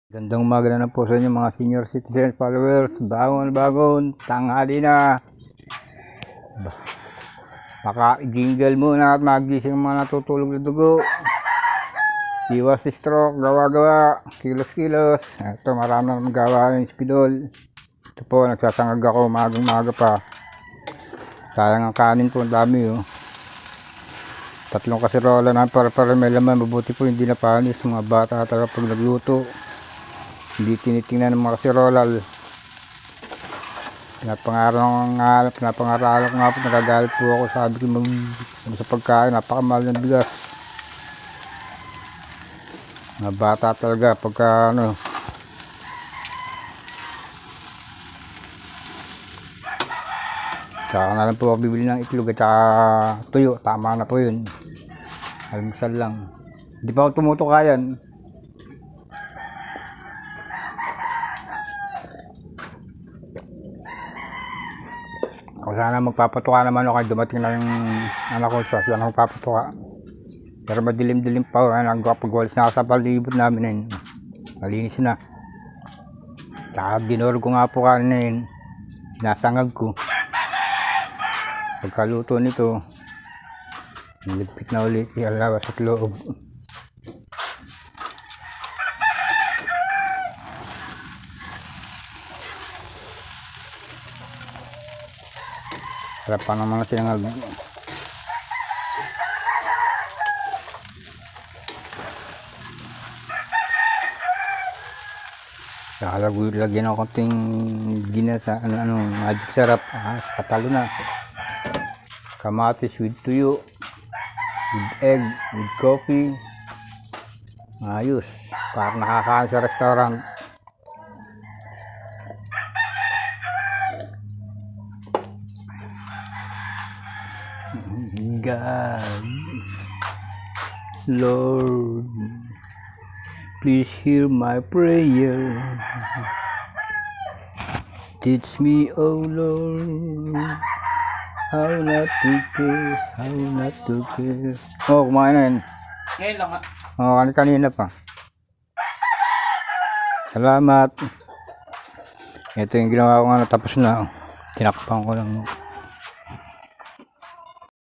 Gandang umaga na po sa inyo mga senior citizen followers. Bangon, tanghali na. Maka-jingle muna at magising ang mga natutulog na dugo. Iwas stroke, gawa-gawa, kilos-kilos. Ito, marami na magawa yung spidol. Ito po, nagsasangag ako umagang-umaga pa. Sayang ang kanin po, ang dami oh. 3 kasirola na para may laman. Mabuti po hindi napanis mga bata talaga pag nagluto. Hindi tinitingnan ng mga kasirola. Pinapangaral ko nga po, nagagalit po ako. Sabi ko sa pagkain, napakamahal ng bigas. Mga bata talaga pagka ano. Saka na lang po ako bibili ng itlog at saka tuyo. Tama na po yun. Almusal lang. Hindi pa ako tumutukayan. Kung sana magpapatuka naman ako, dumating na yung anak ko sa sila magpapatuka. Pero madilim-dilim pa, nagpapagwalis na ako sa palibot namin yun. Malinis na. Saka dinurog ko nga po kanina yun. Nasangag ko. Pagkaluto nito, niligpit na ulit yung labas at loob. Sarap pa naman na sinangag. Lagyan ako konting gina sa magic sarap. Katalo na. Kamatis with tuyo, with egg, with coffee. Ayos. Parang nakakain sa restaurant. God, Lord, please hear my prayer. Teach me, oh Lord, how not to care, how not to care. Oh, kumain na yun. Ngayon lang nga. Oh, kanina pa. Salamat. Ito yung ginawa ko nga, tapos na. Tinakpan ko lang.